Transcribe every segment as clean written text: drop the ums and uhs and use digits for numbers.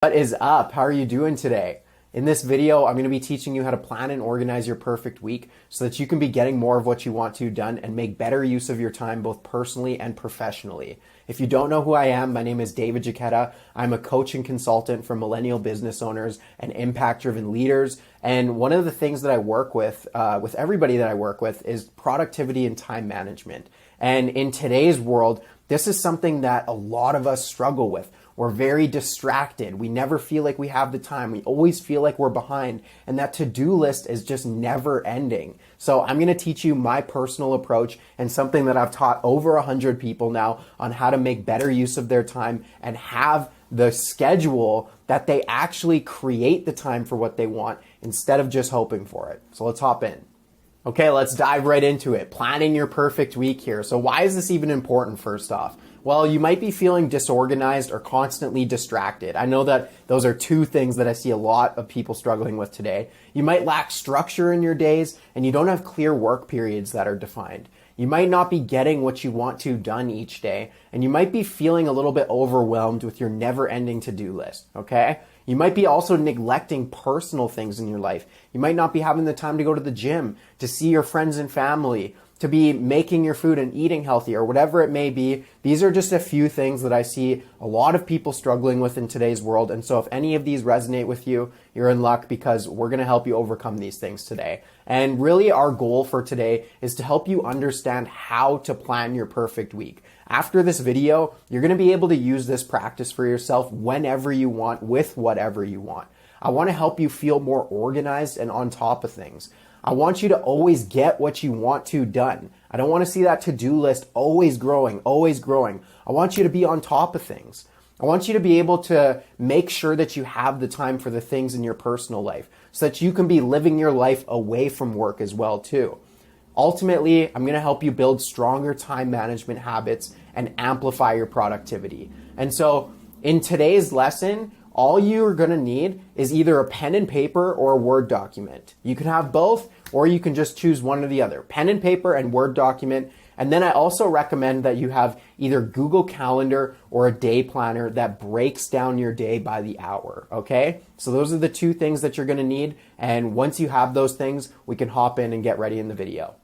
What is up? How are you doing today? In this video, I'm going to be teaching you how to plan and organize your perfect week so that you can be getting more of what you want to done and make better use of your time both personally and professionally. If you don't know who I am, my name is David Jaquetta. I'm a coach and consultant for millennial business owners and impact-driven leaders. And one of the things that I work with everybody that I work with is productivity and time management. And in today's world, this is something that a lot of us struggle with. We're very distracted. We never feel like we have the time. We always feel like we're behind. And that to-do list is just never ending. So I'm going to teach you my personal approach and something that I've taught over 100 people now on how to make better use of their time and have the schedule that they actually create the time for what they want instead of just hoping for it. So let's hop in. Okay, let's dive right into it. Planning your perfect week here. So why is this even important first off? Well, you might be feeling disorganized or constantly distracted. I know that those are two things that I see a lot of people struggling with today. You might lack structure in your days and you don't have clear work periods that are defined. You might not be getting what you want to done each day, and you might be feeling a little bit overwhelmed with your never-ending to-do list, okay? You might be also neglecting personal things in your life. You might not be having the time to go to the gym, to see your friends and family, to be making your food and eating healthy or whatever it may be. These are just a few things that I see a lot of people struggling with in today's world. And so if any of these resonate with you, you're in luck because we're going to help you overcome these things today. And really our goal for today is to help you understand how to plan your perfect week. After this video, you're going to be able to use this practice for yourself whenever you want with whatever you want. I want to help you feel more organized and on top of things. I want you to always get what you want to done. I don't want to see that to-do list always growing, always growing. I want you to be on top of things. I want you to be able to make sure that you have the time for the things in your personal life so that you can be living your life away from work as well too. Ultimately, I'm going to help you build stronger time management habits and amplify your productivity. And so in today's lesson, all you're going to need is either a pen and paper or a Word document. You can have both, or you can just choose one or the other. Pen and paper and Word document. And then I also recommend that you have either Google Calendar or a day planner that breaks down your day by the hour, okay? So those are the two things that you're going to need. And once you have those things, we can hop in and get ready in the video.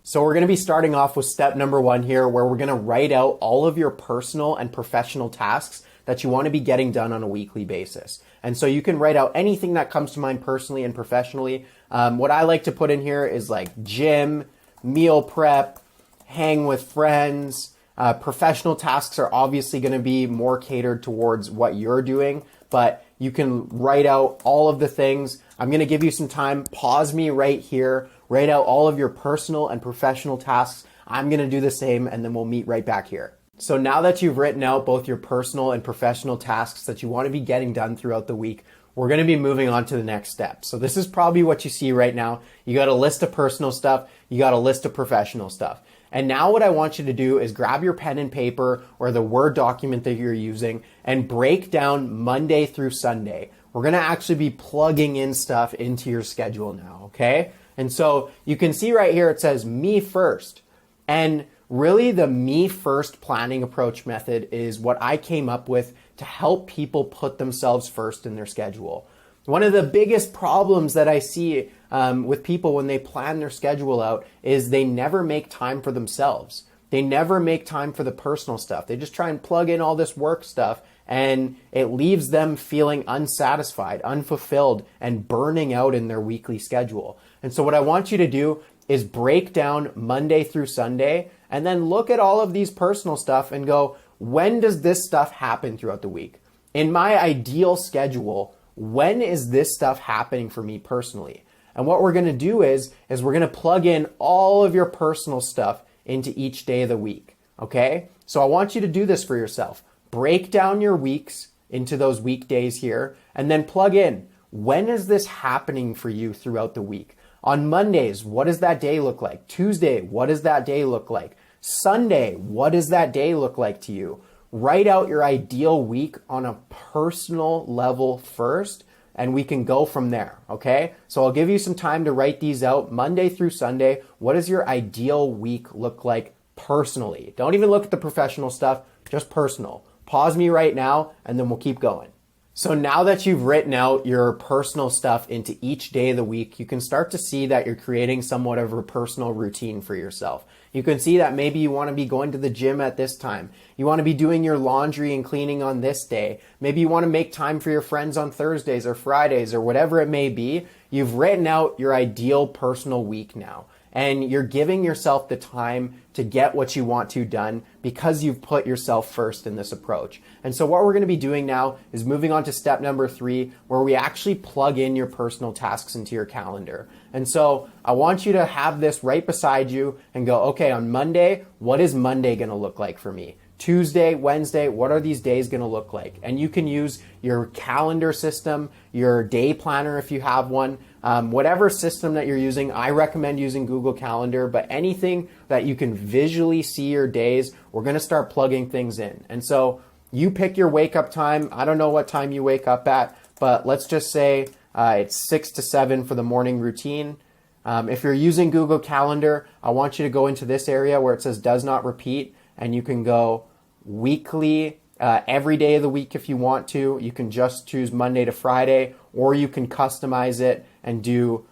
So we're going to be starting off with step number 1 here, where we're going to write out all of your personal and professional tasks that you want to be getting done on a weekly basis. And so you can write out anything that comes to mind personally and professionally. What I like to put in here is like gym, meal prep, hang with friends. Professional tasks are obviously going to be more catered towards what you're doing, but you can write out all of the things. I'm going to give you some time. Pause me right here. Write out all of your personal and professional tasks. I'm going to do the same, and then we'll meet right back here. So now that you've written out both your personal and professional tasks that you want to be getting done throughout the week, we're going to be moving on to the next step. So this is probably what you see right now. You got a list of personal stuff. You got a list of professional stuff. And now what I want you to do is grab your pen and paper or the Word document that you're using and break down Monday through Sunday. We're going to actually be plugging in stuff into your schedule now, okay? And so you can see right here it says me first. And really the me first planning approach method is what I came up with to help people put themselves first in their schedule. One of the biggest problems that I see with people when they plan their schedule out is they never make time for themselves. They never make time for the personal stuff. They just try and plug in all this work stuff, and it leaves them feeling unsatisfied, unfulfilled, and burning out in their weekly schedule. And so what I want you to do is break down Monday through Sunday and then look at all of these personal stuff and go, when does this stuff happen throughout the week? In my ideal schedule, when is this stuff happening for me personally? And what we're going to do is we're going to plug in all of your personal stuff into each day of the week, okay? So I want you to do this for yourself. Break down your weeks into those weekdays here and then plug in, when is this happening for you throughout the week? On Mondays, what does that day look like? Tuesday, what does that day look like? Sunday, what does that day look like to you? Write out your ideal week on a personal level first, and we can go from there, okay? So I'll give you some time to write these out Monday through Sunday. What does your ideal week look like personally? Don't even look at the professional stuff, just personal. Pause me right now, and then we'll keep going. So now that you've written out your personal stuff into each day of the week, you can start to see that you're creating somewhat of a personal routine for yourself. You can see that maybe you want to be going to the gym at this time. You want to be doing your laundry and cleaning on this day. Maybe you want to make time for your friends on Thursdays or Fridays or whatever it may be. You've written out your ideal personal week now. And you're giving yourself the time to get what you want to done because you've put yourself first in this approach. And so what we're going to be doing now is moving on to step number 3, where we actually plug in your personal tasks into your calendar. And so I want you to have this right beside you and go, okay, on Monday, what is Monday going to look like for me? Tuesday, Wednesday, what are these days going to look like? And you can use your calendar system, your day planner if you have one, whatever system that you're using. I recommend using Google Calendar, but anything that you can visually see your days, we're going to start plugging things in. And so you pick your wake up time. I don't know what time you wake up at, but let's just say it's 6 to 7 for the morning routine. If you're using Google Calendar, I want you to go into this area where it says does not repeat, and you can go weekly, every day of the week if you want to. You can just choose Monday to Friday, or you can customize it and do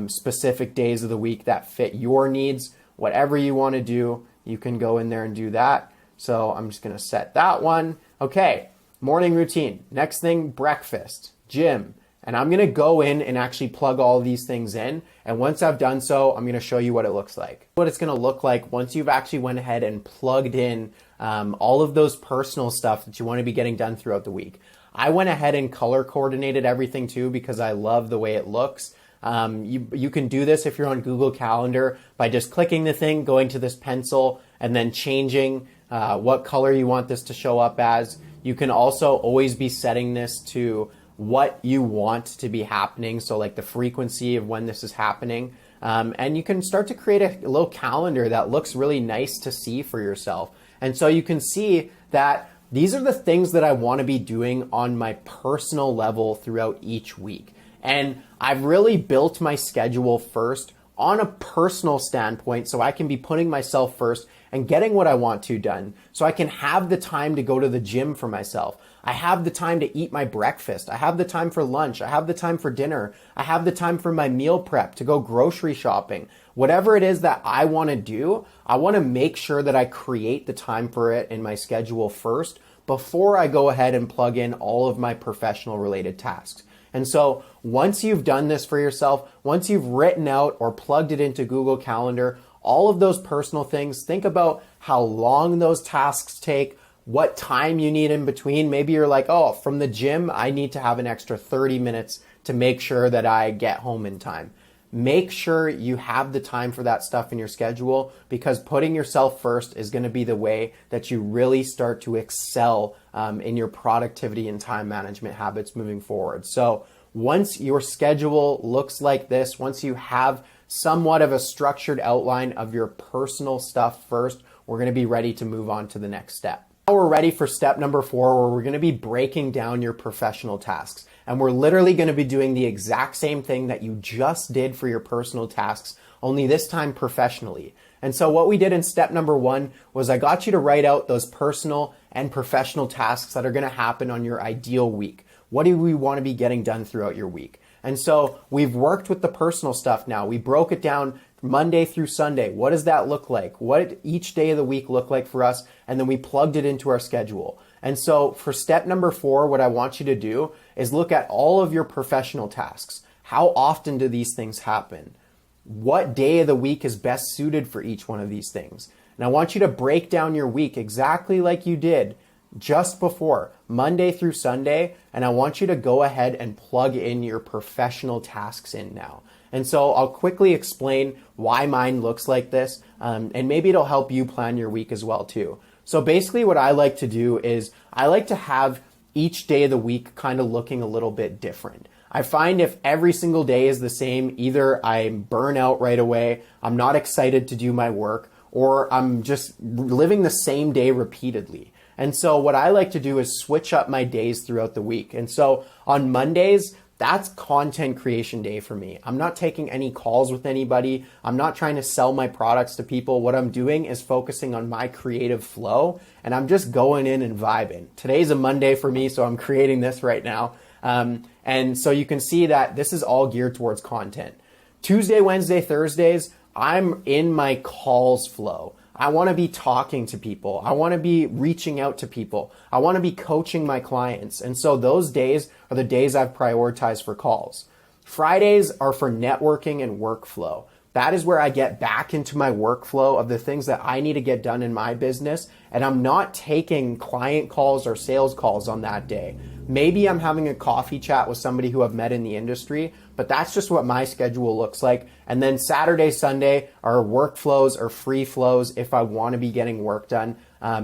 specific days of the week that fit your needs. Whatever you want to do, you can go in there and do that. So I'm just going to set that one. Okay, morning routine. Next thing, breakfast, gym. And I'm going to go in and actually plug all these things in. And once I've done so, I'm going to show you what it looks like. What it's going to look like once you've actually went ahead and plugged in all of those personal stuff that you want to be getting done throughout the week. I went ahead and color coordinated everything too because I love the way it looks. You can do this if you're on Google Calendar by just clicking the thing, going to this pencil, and then changing what color you want this to show up as. You can also always be setting this to what you want to be happening, so like the frequency of when this is happening. And you can start to create a little calendar that looks really nice to see for yourself. And so you can see that these are the things that I want to be doing on my personal level throughout each week. And I've really built my schedule first on a personal standpoint so I can be putting myself first and getting what I want to done so I can have the time to go to the gym for myself. I have the time to eat my breakfast. I have the time for lunch. I have the time for dinner. I have the time for my meal prep, to go grocery shopping. Whatever it is that I want to do, I want to make sure that I create the time for it in my schedule first before I go ahead and plug in all of my professional related tasks. And so once you've done this for yourself, once you've written out or plugged it into Google Calendar, all of those personal things, think about how long those tasks take, what time you need in between. Maybe you're like, oh, from the gym, I need to have an extra 30 minutes to make sure that I get home in time. Make sure you have the time for that stuff in your schedule, because putting yourself first is going to be the way that you really start to excel in your productivity and time management habits moving forward. So once your schedule looks like this, once you have somewhat of a structured outline of your personal stuff first, we're going to be ready to move on to the next step. Now we're ready for step number 4, where we're going to be breaking down your professional tasks. And we're literally going to be doing the exact same thing that you just did for your personal tasks, only this time professionally. And so what we did in step number 1 was I got you to write out those personal and professional tasks that are going to happen on your ideal week. What do we want to be getting done throughout your week? And so we've worked with the personal stuff now. We broke it down Monday through Sunday. What does that look like? What did each day of the week look like for us? And then we plugged it into our schedule. And so for step number 4, what I want you to do is look at all of your professional tasks. How often do these things happen? What day of the week is best suited for each one of these things? And I want you to break down your week exactly like you did just before, Monday through Sunday, and I want you to go ahead and plug in your professional tasks in now. And so I'll quickly explain why mine looks like this, and maybe it'll help you plan your week as well too. So basically what I like to do is I like to have each day of the week kind of looking a little bit different. I find if every single day is the same, either I burn out right away, I'm not excited to do my work, or I'm just living the same day repeatedly. And so what I like to do is switch up my days throughout the week. And so on Mondays, That's content creation day for me. I'm not taking any calls with anybody. I'm not trying to sell my products to people. What I'm doing is focusing on my creative flow, and I'm just going in and vibing. Today's a Monday for me, so I'm creating this right now. And so you can see that this is all geared towards content. Tuesday, Wednesday, Thursdays, I'm in my calls flow. I want to be talking to people. I want to be reaching out to people. I want to be coaching my clients. And so those days are the days I've prioritized for calls. Fridays are for networking and workflow. That is where I get back into my workflow of the things that I need to get done in my business. And I'm not taking client calls or sales calls on that day. Maybe I'm having a coffee chat with somebody who I've met in the industry, but that's just what my schedule looks like. And then Saturday, Sunday are workflows or free flows if I want to be getting work done,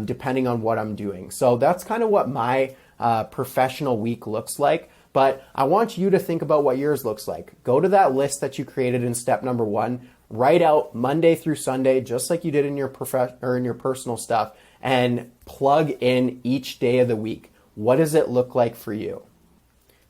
depending on what I'm doing. So that's kind of what my professional week looks like. But I want you to think about what yours looks like. Go to that list that you created in step number 1, write out Monday through Sunday, just like you did in your in your personal stuff, and plug in each day of the week. What does it look like for you?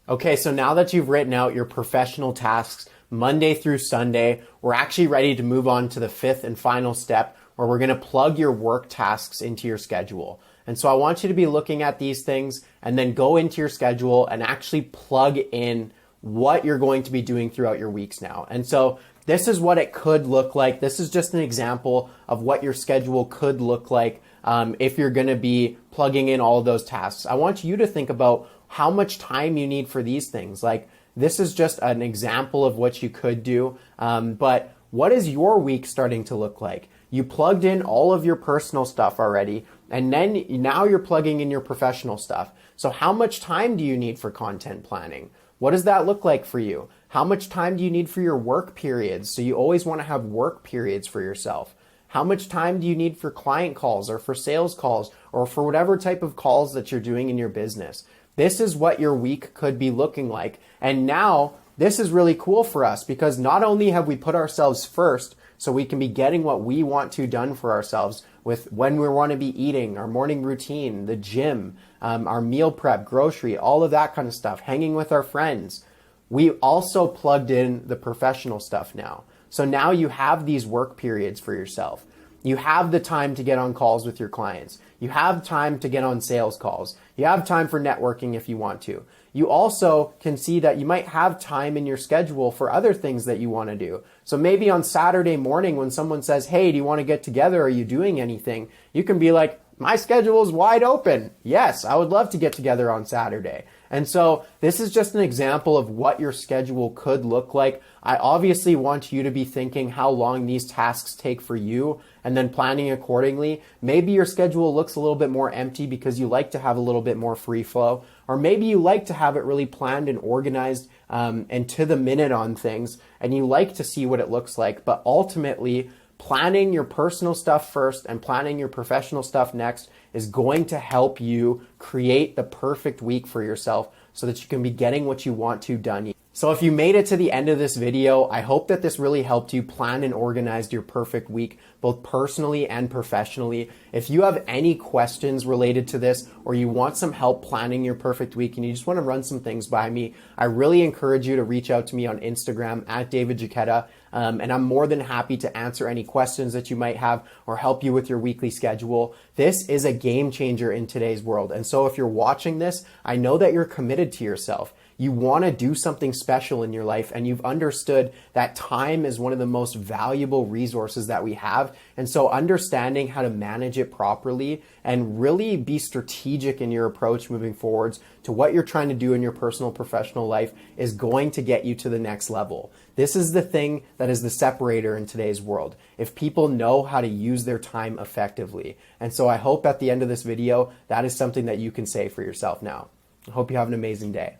Okay, so now that you've written out your professional tasks Monday through Sunday, we're actually ready to move on to the 5th and final step, where we're going to plug your work tasks into your schedule. And so I want you to be looking at these things and then go into your schedule and actually plug in what you're going to be doing throughout your weeks now. And so this is what it could look like. This is just an example of what your schedule could look like if you're going to be plugging in all of those tasks. I want you to think about how much time you need for these things. Like, this is just an example of what you could do. But what is your week starting to look like? You plugged in all of your personal stuff already, and then now you're plugging in your professional stuff. So how much time do you need for content planning? What does that look like for you? How much time do you need for your work periods? So you always want to have work periods for yourself. How much time do you need for client calls or for sales calls or for whatever type of calls that you're doing in your business? This is what your week could be looking like. And now this is really cool for us because not only have we put ourselves first so we can be getting what we want to done for ourselves with when we want to be eating, our morning routine, the gym, our meal prep, grocery, all of that kind of stuff, hanging with our friends. We also plugged in the professional stuff now. So now you have these work periods for yourself. You have the time to get on calls with your clients. You have time to get on sales calls. You have time for networking if you want to. You also can see that you might have time in your schedule for other things that you want to do. So maybe on Saturday morning when someone says, hey, do you want to get together? Are you doing anything? You can be like, my schedule is wide open. Yes, I would love to get together on Saturday. And so this is just an example of what your schedule could look like. I obviously want you to be thinking how long these tasks take for you and then planning accordingly. Maybe your schedule looks a little bit more empty because you like to have a little bit more free flow, or maybe you like to have it really planned and organized and to the minute on things, and you like to see what it looks like. But ultimately, planning your personal stuff first and planning your professional stuff next is going to help you create the perfect week for yourself so that you can be getting what you want to done. So if you made it to the end of this video, I hope that this really helped you plan and organize your perfect week, both personally and professionally. If you have any questions related to this, or you want some help planning your perfect week and you just want to run some things by me, I really encourage you to reach out to me on Instagram at David Jaquetta. And I'm more than happy to answer any questions that you might have or help you with your weekly schedule. This is a game changer in today's world. And so if you're watching this, I know that you're committed to yourself. You want to do something special in your life, and you've understood that time is one of the most valuable resources that we have. And so understanding how to manage it properly and really be strategic in your approach moving forwards to what you're trying to do in your personal, professional life is going to get you to the next level. This is the thing that is the separator in today's world, if people know how to use their time effectively. And so I hope at the end of this video, that is something that you can say for yourself now. I hope you have an amazing day.